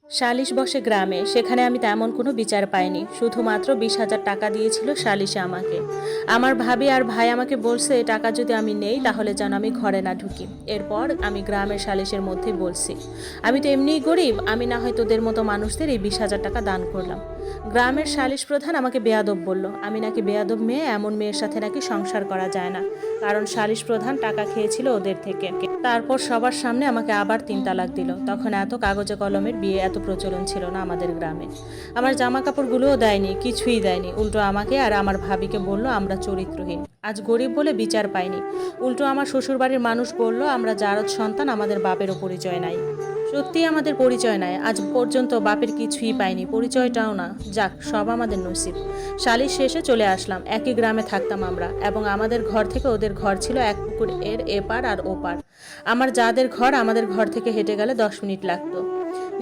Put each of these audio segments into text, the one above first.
সালিশ বসে গ্রামে, সেখানে আমি তেমন কোনো বিচার পাইনি। শুধুমাত্র 20,000 টাকা দিয়েছিল সালিশে আমাকে। আমার ভাবি আর ভাই আমাকে বলছে এই টাকা যদি আমি নেই তাহলে যেন আমি ঘরে না ঢুকি। এরপর আমি গ্রামের সালিশের মধ্যে বলছি, আমি তো এমনিই গরিব, আমি না হয় তোদের মতো মানুষদের এই 20,000 টাকা দান করলাম। গ্রামের সালিশ প্রধান আমাকে বেয়াদব বলল, আমি নাকি বেয়াদব মেয়ে, এমন মেয়ের সাথে নাকি সংসার করা যায় না, কারণ সালিশ প্রধান টাকা খেয়েছিল ওদের থেকে। তারপর সবার সামনে আমাকে আবার 3 তালাক দিল। তখন এত কাগজে কলমের বিয়ে এত প্রচলন ছিল না আমাদের গ্রামে। আমার জামা কাপড়গুলোও দেয়নি, কিছুই দেয়নি। উল্টো আমাকে আর আমার ভাবিকে বলল আমরা চরিত্রহীন, আজ গরিব বলে বিচার পাইনি। উল্টো আমার শ্বশুরবাড়ির মানুষ বলল আমরা জারদ সন্তান, আমাদের বাপেরও পরিচয় নাই। সত্যি আমাদের পরিচয় নাই, আজ পর্যন্ত বাপের কিছুই পাইনি, পরিচয়টাও না। যাক, সব আমাদের নসিব। সালিশ শেষে চলে আসলাম। একই গ্রামে থাকতাম আমরা, এবং আমাদের ঘর থেকে ওদের ঘর ছিল এক পুকুর এর এপার আর ওপার। আমার যাদের ঘর, আমাদের ঘর থেকে হেঁটে গেলে 10 মিনিট লাগতো।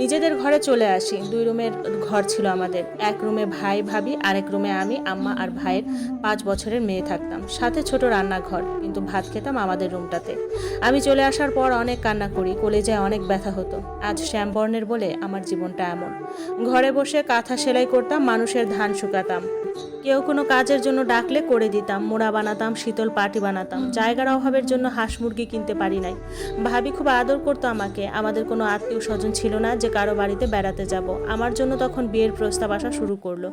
নিজেদের ঘরে চলে আসি। 2 রুমের ঘর ছিল আমাদের। এক রুমে ভাই ভাবি, আরেক রুমে আমি, আম্মা আর ভাইয়ের 5 বছরের মেয়ে থাকতাম। সাথে ছোট রান্নাঘর, কিন্তু ভাত খেতাম আমাদের রুমটাতে। আমি চলে আসার পর অনেক কান্না করি, কলেজায় অনেক ব্যথা হতো। আজ শ্যামবর্ণের বলে আমার জীবনটা এমন। ঘরে বসে কাঁথা সেলাই করতাম, মানুষের ধান শুকাতাম। কেউ কোনো কাজের জন্য ডাকলে করে দিতাম, মোড়া বানাতাম, শীতল পাটি বানাতাম। জায়গার অভাবের জন্য হাঁস মুরগি কিনতে পারি নাই। ভাবি খুব আদর করতো আমাকে। আমাদের কোনো আত্মীয় স্বজন ছিল না যে কারো বাড়িতে বেড়াতে যাব। আমার জন্য তখন বিয়ের প্রস্তাব আসা শুরু করলো।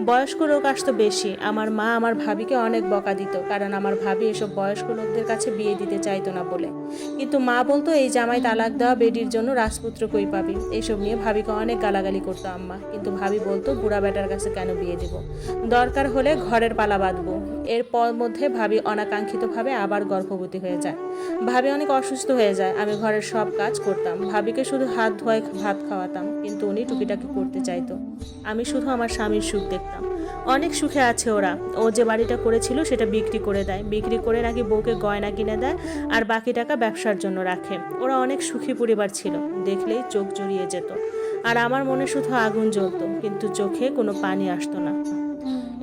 বয়স্ক লোক আসতো বেশি। আমার মা আমার ভাবিকে অনেক বকা দিত, কারণ আমার ভাবি এসব বয়স্ক লোকদের কাছে বিয়ে দিতে চাইতো না বলে। কিন্তু মা বলতো এই জামাই তালাক দেওয়া বেডির জন্য রাজপুত্র কই পাবি। এইসব নিয়ে ভাবিকে অনেক গালাগালি করতো আম্মা, কিন্তু ভাবি বলতো বুড়া বেটার কাছে কেন বিয়ে দিব, দরকার হলে ঘরের পালা বাঁধবো। এরপর মধ্যে ভাবি অনাকাঙ্ক্ষিতভাবে আবার গর্ভবতী হয়ে যায়। ভাবি অনেক অসুস্থ হয়ে যায়। আমি ঘরের সব কাজ করতাম, ভাবিকে শুধু হাত ধোয়ায় ভাত খাওয়াতাম, কিন্তু উনি টুকিটাকি করতে চাইতো। আমি শুধু আমার স্বামীর সুখ দেখতাম। অনেক সুখে আছে ওরা। ও যে বাড়িটা করেছিল সেটা বিক্রি করে দেয়, বিক্রি করে নাকি বউকে গয়না কিনে দেয়, আর বাকি টাকা ব্যবসার জন্য রাখে। ওরা অনেক সুখী পরিবার ছিল, দেখলেই চোখ জড়িয়ে যেত। আর আমার মনে শুধু আগুন জ্বলতো, কিন্তু চোখে কোনো পানি আসতো না।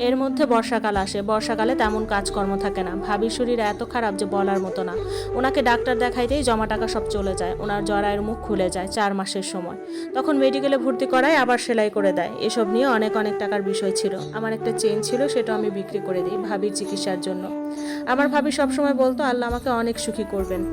এর মধ্যে বর্ষাকাল আসে। বর্ষাকালে তেমন কাজকর্ম থাকে না। ভাবির শরীর এত খারাপ যে বলার মতো না। ওনাকে ডাক্তার দেখাইতেই জমা টাকা সব চলে যায়। ওনার জরায়ের মুখ খুলে যায় 4 মাসের সময়। তখন মেডিকেলে ভর্তি করায়, আবার সেলাই করে দেয়। এসব নিয়ে অনেক অনেক টাকার বিষয় ছিল। আমার একটা চেন ছিল, সেটা আমি বিক্রি করে দিই ভাবির চিকিৎসার জন্য। আমার ভাবি সবসময় বলতো আল্লাহ আমাকে অনেক সুখী করবেন।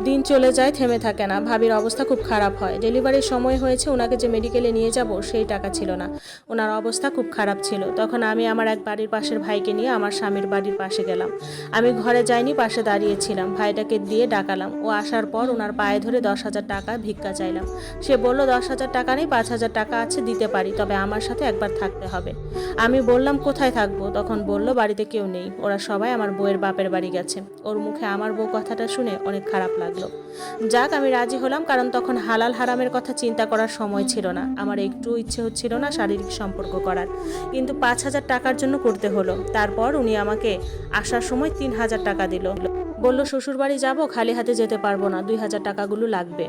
দিন চলে যায়, থেমে থাকে না। ভাবির অবস্থা খুব খারাপ হয়। ডেলিভারির সময় হয়েছে, ওনাকে যে মেডিকেলে নিয়ে যাব সেই টাকা ছিল না। ওনার অবস্থা খুব খারাপ ছিল। তখন আমি আমার এক বাড়ির পাশের ভাইকে নিয়ে আমার স্বামীর বাড়ির পাশে গেলাম। আমি ঘরে যাইনি, পাশে দাঁড়িয়েছিলাম। ভাইটাকে দিয়ে ডাকালাম। ও আসার পর ওনার পায়ে ধরে 10,000 টাকা ভিক্ষা চাইলাম। সে বলল 10,000 টাকা নেই, 5,000 টাকা আছে, দিতে পারি, তবে আমার সাথে একবার থাকতে হবে। আমি বললাম কোথায় থাকবো? তখন বলল বাড়িতে কেউ নেই, ওরা সবাই আমার বউয়ের বাপের বাড়ি গেছে। ওর মুখে আমার বউ কথাটা শুনে অনেক খারাপ লাগলো। যাক, আমি রাজি হলাম, কারণ তখন হালাল হারামের কথা চিন্তা করার সময় ছিল না। আমার একটু ইচ্ছে হচ্ছিল না শারীরিক সম্পর্ক করার, কিন্তু 5,000 টাকার জন্য করতে হলো। তারপর উনি আমাকে আসার সময় 3,000 টাকা দিল। বলল শ্বশুরবাড়ি যাব, খালি হাতে যেতে পারবো না, 2,000 টাকাগুলো লাগবে।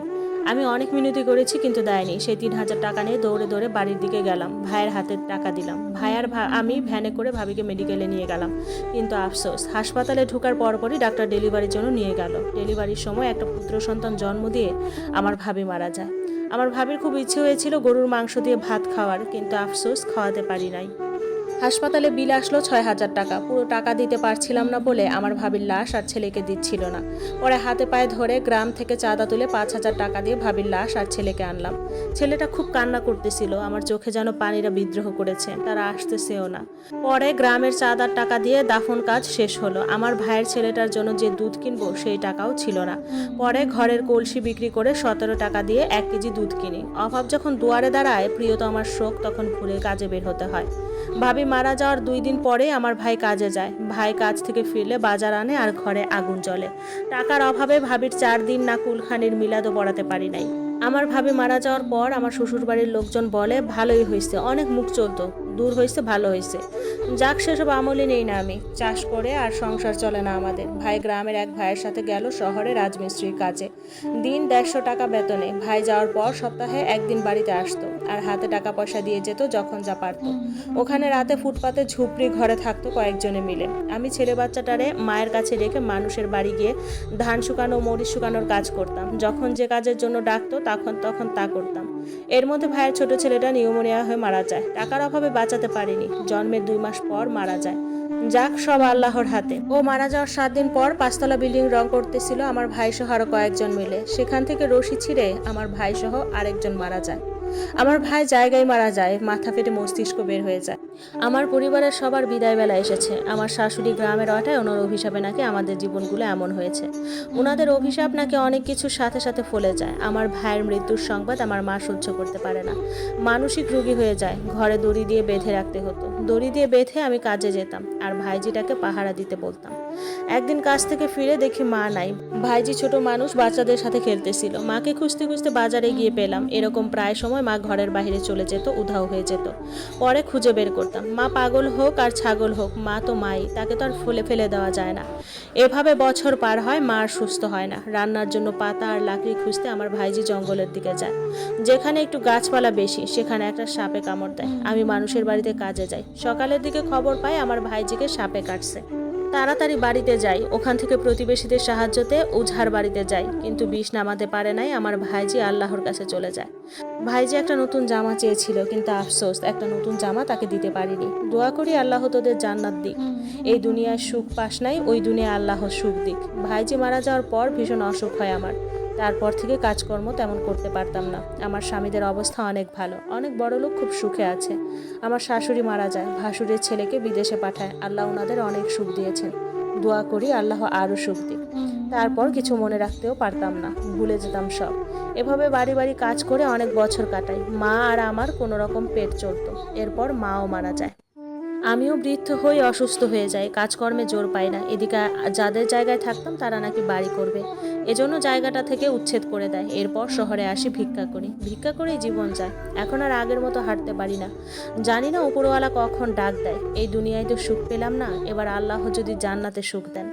আমি অনেক মিনতি করেছি, কিন্তু দেয়নি। সেই 3,000 টাকা নিয়ে দৌড়ে দৌড়ে বাড়ির দিকে গেলাম। ভাইয়ের হাতে টাকা দিলাম। ভাই আর আমি ভ্যানে করে ভাবিকে মেডিকেলে নিয়ে গেলাম। কিন্তু আফসোস, হাসপাতালে ঢোকার পরপরই ডাক্তার ডেলিভারির জন্য নিয়ে গেল। ডেলিভারির সময় একটা পুত্র সন্তান জন্ম দিয়ে আমার ভাবি মারা যায়। আমার ভাবির খুব ইচ্ছে হয়েছিল গরুর মাংস দিয়ে ভাত খাওয়ার, কিন্তু আফসোস খাওয়াতে পারি নাই। হাসপাতালে বিল আসলো 6,000 টাকা। পুরো টাকা দিতে পারছিলাম না বলে আমার ভাবির লাশ আর ছেলেকে দিচ্ছিল না। পরে হাতে পায়ে ধরে গ্রাম থেকে চাঁদা তুলে 5,000 টাকা দিয়ে ভাবির লাশ আর ছেলেকে আনলাম। ছেলেটা খুব কান্না করতেছিল, আমার চোখে যেন পানিরা বিদ্রোহ করেছে, তারা আসতেছেও না। পরে গ্রামের চাঁদার টাকা দিয়ে দাফন কাজ শেষ হলো। আমার ভাইয়ের ছেলেটার জন্য যে দুধ কিনবো সেই টাকাও ছিল না। পরে ঘরের কলসি বিক্রি করে 17 টাকা দিয়ে 1 কেজি দুধ কিনি। অভাব যখন দুয়ারে দাঁড়ায়, প্রিয়তমার শোক তখন ভুলে কাজে বের হতে হয়। ভাবি মারা যাওয়ার 2 দিন পরে আমার ভাই কাজে যায়। ভাই কাজ থেকে ফিরলে বাজার আনে আর ঘরে আগুন জ্বলে। টাকার অভাবে ভাবির 4 দিন না কুলখানির মিলাদও পড়াতে পারি নাই। আমার ভাবি মারা যাওয়ার পর আমার শ্বশুরবাড়ির লোকজন বলে ভালোই হয়েছে, অনেক মুখ চলতো, দূর হয়েছে, ভালো হয়েছে। যাক, সেসব আমলই নেই না আমি। চাষ করে আর সংসার চলে না আমাদের। ভাই গ্রামের এক ভাইয়ের সাথে গেল শহরে রাজমিস্ত্রির কাজে। দিন 150 টাকা বেতনে। ভাই যাওয়ার পর সপ্তাহে 1 দিন বাড়িতে আসতো, আর হাতে টাকা পয়সা দিয়ে যেত যখন যা পারতো। ওখানে রাতে ফুটপাতে ঝুপড়ি ঘরে থাকতো কয়েকজনে মিলে। আমি ছেলে বাচ্চাটারে মায়ের কাছে রেখে মানুষের বাড়ি গিয়ে ধান শুকানো, মরিচ শুকানোর কাজ করতাম। যখন যে কাজের জন্য ডাকতো তখন তা করতাম। এর মধ্যে ভাইয়ের ছোট ছেলেটা নিউমোনিয়া হয়ে মারা যায়। টাকার অভাবে বাঁচাতে পারিনি, জন্মের 2 মাস পর মারা যায়। যাক, সব আল্লাহর হাতে। ও মারা যাওয়ার 7 দিন পর 5তলা বিল্ডিং রং করতেছিল আমার ভাই সহ আরো কয়েকজন মিলে। সেখান থেকে রশি ছিঁড়ে আমার ভাই সহ আরেকজন মারা যায়। আমার ভাই জায়গায় মারা যায়, মাথা ফেটে মস্তিষ্ক বের হয়ে যায়। আমার পরিবারের সবার বিদায় বেলা এসেছে। আমার শাশুড়ি গ্রামের অটায় ওনার অভিশাপে নাকি আমাদের জীবনগুলো এমন হয়েছে। ওনাদের অভিশাপ নাকি অনেক কিছুর সাথে সাথে ফলে যায়। আমার ভাইয়ের মৃত্যুর সংবাদ আমার মা সহ্য করতে পারে না, মানসিক রোগী হয়ে যায়। ঘরে দড়ি দিয়ে বেঁধে রাখতে হতো। দড়ি দিয়ে বেঁধে আমি কাজে যেতাম আর ভাইজিটাকে পাহারা দিতে বলতাম। একদিন কাজ থেকে ফিরে দেখি মা নাই। ভাইজি ছোট মানুষ, বাচ্চাদের সাথে খেলতেছিল। মাকে খুঁজতে খুঁজতে বাজারে গিয়ে পেলাম। এরকম প্রায় সময় মা ঘরের বাইরে চলে যেত, উধাও হয়ে যেত। পরে খুঁজে বের করতাম। মা পাগল হোক আর ছাগল হোক, মা তো মাই, তাকে তো আর ফেলে দেওয়া যায় না। এভাবে বছর পার হয়, মা আর সুস্থ হয় না। রান্নার জন্য পাতা আর লাকড়ি খুঁজতে আমার ভাইজি জঙ্গলের দিকে যায়। যেখানে একটু গাছপালা বেশি সেখানে একটা সাপে কামড় দেয়। আমি মানুষের বাড়িতে কাজে যাই। সকালের দিকে খবর পাই আমার ভাইজিকে সাপে কাটছে। তাড়াতাড়ি বাড়িতে যাই। ওখান থেকে প্রতিবেশীদের সাহায্যতে ওঝার বাড়িতে যাই, কিন্তু বিষ নামাতে পারে নাই। আমার ভাইজি আল্লাহর কাছে চলে যায়। ভাইজি একটা নতুন জামা চেয়েছিল, কিন্তু আফসোস একটা নতুন জামা তাকে দিতে পারিনি। দোয়া করি আল্লাহ তোদের জান্নাত দিক। এই দুনিয়ায় সুখ পাস নাই, ওই দুনিয়ায় আল্লাহ সুখ দিক। ভাইজি মারা যাওয়ার পর ভীষণ অসুখ হয় আমার। তারপর থেকে কাজকর্ম তেমন করতে পারতাম না। আমার স্বামীদের অবস্থা অনেক ভালো, অনেক বড়লোক, খুব সুখে আছে। আমার শাশুড়ি মারা যায়, ভাসুরের ছেলেকে বিদেশে পাঠায়। আল্লাহ ওনাদের অনেক সুখ দিয়েছেন। দোয়া করি আল্লাহ আরও সুখ দিক। তারপর কিছু মনে রাখতেও পারতাম না, ভুলে যেতাম সব। এভাবে বাড়ি বাড়ি কাজ করে অনেক বছর কাটাই। মা আর আমার কোনো রকম পেট চলতো। এরপর মাও মারা যায়। আমিও বৃদ্ধ হয়ে অসুস্থ হয়ে যাই, কাজকর্মে জোর পাই না। এদিকে যাদের জায়গায় থাকতাম তারা নাকি বাড়ি করবে, এজন্য জায়গাটা থেকে উচ্ছেদ করে দেয়। এরপর শহরে আসি, ভিক্ষা করি। ভিক্ষা করেই জীবন যায়। এখন আর আগের মতো হাঁটতে পারি না। জানি না উপরওয়ালা কখন ডাক দেয়। এই দুনিয়ায় তো সুখ পেলাম না, এবার আল্লাহ যদি জান্নাতে সুখ দেন।